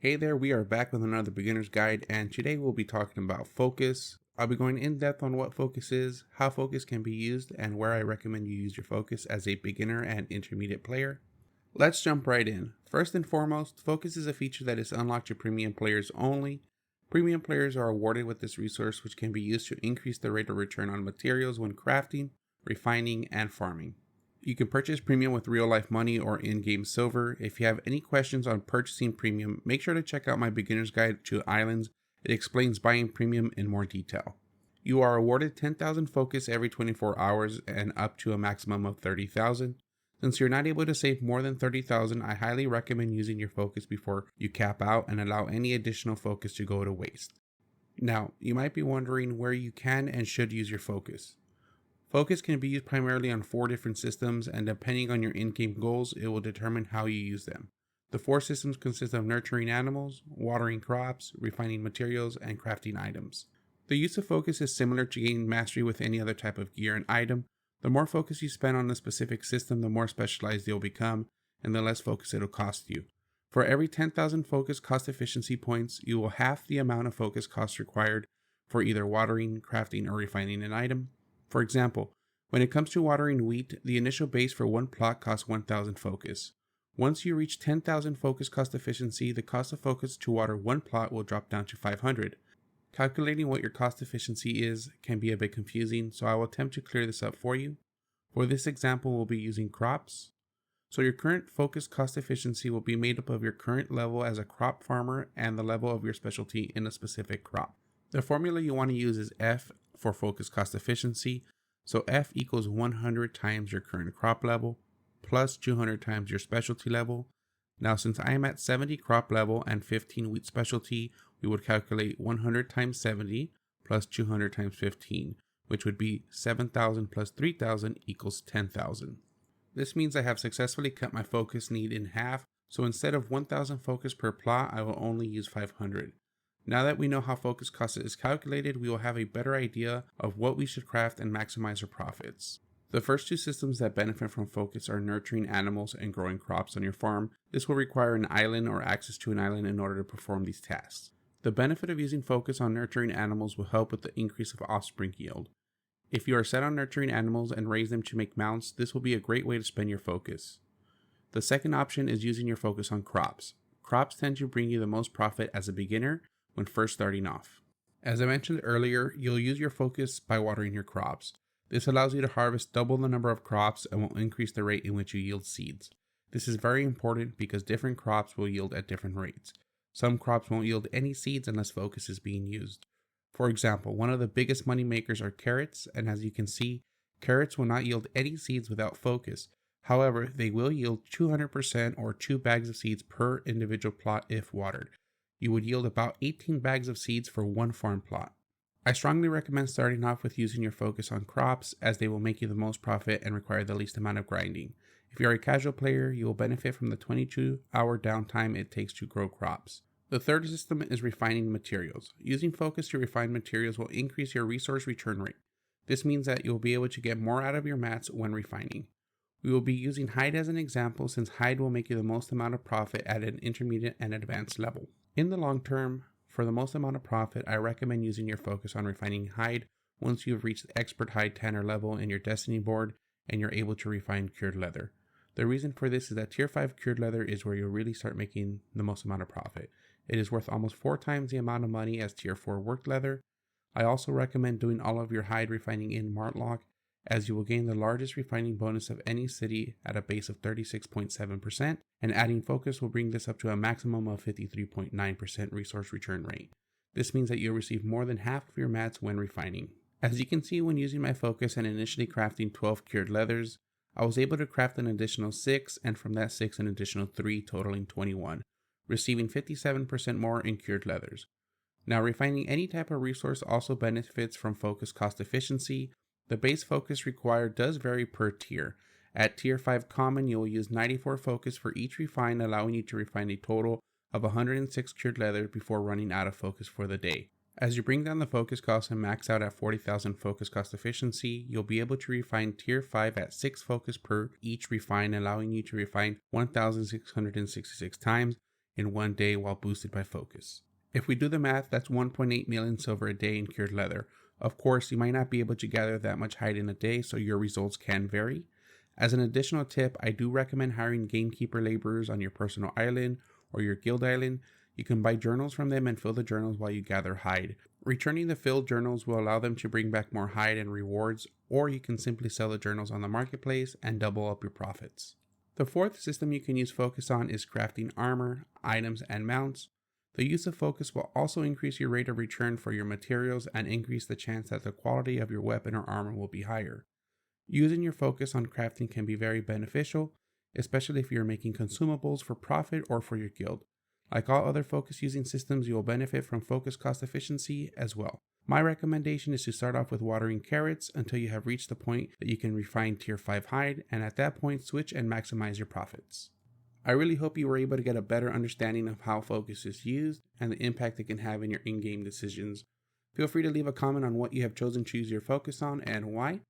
Hey there, we are back with another beginner's guide, and today we'll be talking about focus. I'll be going in depth on what focus is, how focus can be used, and where I recommend you use your focus as a beginner and intermediate player. Let's jump right in. First and foremost, focus is a feature that is unlocked to premium players only. Premium players are awarded with this resource, which can be used to increase the rate of return on materials when crafting, refining, and farming. You can purchase premium with real life money or in-game silver. If you have any questions on purchasing premium, make sure to check out my beginner's guide to islands. It explains buying premium in more detail. You are awarded 10,000 focus every 24 hours and up to a maximum of 30,000. Since you're not able to save more than 30,000, I highly recommend using your focus before you cap out and allow any additional focus to go to waste. Now, you might be wondering where you can and should use your focus. Focus can be used primarily on 4 different systems, and depending on your in-game goals, it will determine how you use them. The 4 systems consist of nurturing animals, watering crops, refining materials, and crafting items. The use of focus is similar to gaining mastery with any other type of gear and item. The more focus you spend on a specific system, the more specialized you'll become, and the less focus it'll cost you. For every 10,000 focus cost efficiency points, you will half the amount of focus costs required for either watering, crafting, or refining an item. For example, when it comes to watering wheat, the initial base for one plot costs 1,000 focus. Once you reach 10,000 focus cost efficiency, the cost of focus to water one plot will drop down to 500. Calculating what your cost efficiency is can be a bit confusing, so I will attempt to clear this up for you. For this example, we'll be using crops. So your current focus cost efficiency will be made up of your current level as a crop farmer and the level of your specialty in a specific crop. The formula you want to use is F for focus cost efficiency. So F equals 100 times your current crop level plus 200 times your specialty level. Now, since I am at 70 crop level and 15 wheat specialty, we would calculate 100 times 70 plus 200 times 15, which would be 7,000 plus 3,000 equals 10,000. This means I have successfully cut my focus need in half, so instead of 1,000 focus per plot, I will only use 500. Now that we know how focus cost is calculated, we will have a better idea of what we should craft and maximize our profits. The first 2 systems that benefit from focus are nurturing animals and growing crops on your farm. This will require an island or access to an island in order to perform these tasks. The benefit of using focus on nurturing animals will help with the increase of offspring yield. If you are set on nurturing animals and raise them to make mounts, this will be a great way to spend your focus. The second option is using your focus on crops. Crops tend to bring you the most profit as a beginner when first starting off. As I mentioned earlier, you'll use your focus by watering your crops. This allows you to harvest double the number of crops and will increase the rate in which you yield seeds. This is very important because different crops will yield at different rates. Some crops won't yield any seeds unless focus is being used. For example, one of the biggest money makers are carrots, and as you can see, carrots will not yield any seeds without focus. However, they will yield 200% or 2 bags of seeds per individual plot if watered. You would yield about 18 bags of seeds for one farm plot. I strongly recommend starting off with using your focus on crops as they will make you the most profit and require the least amount of grinding. If you are a casual player, you will benefit from the 22-hour downtime it takes to grow crops. The third system is refining materials. Using focus to refine materials will increase your resource return rate. This means that you will be able to get more out of your mats when refining. We will be using hide as an example since hide will make you the most amount of profit at an intermediate and advanced level. In the long term, for the most amount of profit, I recommend using your focus on refining hide once you have reached the expert hide tanner level in your destiny board and you're able to refine cured leather. The reason for this is that tier 5 cured leather is where you'll really start making the most amount of profit. It is worth almost 4 times the amount of money as tier 4 worked leather. I also recommend doing all of your hide refining in Martlock, as you will gain the largest refining bonus of any city at a base of 36.7%, and adding focus will bring this up to a maximum of 53.9% resource return rate. This means that you'll receive more than half of your mats when refining. As you can see, when using my focus and initially crafting 12 cured leathers, I was able to craft an additional 6, and from that 6 an additional 3, totaling 21, receiving 57% more in cured leathers. Now, refining any type of resource also benefits from focus cost efficiency. The base focus required does vary per tier. At tier 5 common, you will use 94 focus for each refine, allowing you to refine a total of 106 cured leather before running out of focus for the day. As you bring down the focus cost and max out at 40,000 focus cost efficiency, you'll be able to refine tier 5 at 6 focus per each refine, allowing you to refine 1,666 times in one day while boosted by focus. If we do the math, that's 1.8 million silver a day in cured leather. Of course, you might not be able to gather that much hide in a day, so your results can vary. As an additional tip, I do recommend hiring gamekeeper laborers on your personal island or your guild island. You can buy journals from them and fill the journals while you gather hide. Returning the filled journals will allow them to bring back more hide and rewards, or you can simply sell the journals on the marketplace and double up your profits. The fourth system you can use focus on is crafting armor, items, and mounts. The use of focus will also increase your rate of return for your materials and increase the chance that the quality of your weapon or armor will be higher. Using your focus on crafting can be very beneficial, especially if you're making consumables for profit or for your guild. Like all other focus using systems, you will benefit from focus cost efficiency as well. My recommendation is to start off with watering carrots until you have reached the point that you can refine tier 5 hide, and at that point switch and maximize your profits. I really hope you were able to get a better understanding of how focus is used and the impact it can have in your in-game decisions. Feel free to leave a comment on what you have chosen to use your focus on and why.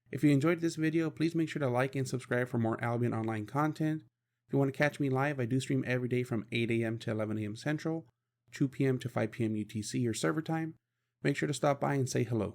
If you enjoyed this video, please make sure to like and subscribe for more Albion online content. If you want to catch me live, I do stream every day from 8 a.m. to 11 a.m. Central, 2 p.m. to 5 p.m. UTC or server time. Make sure to stop by and say hello.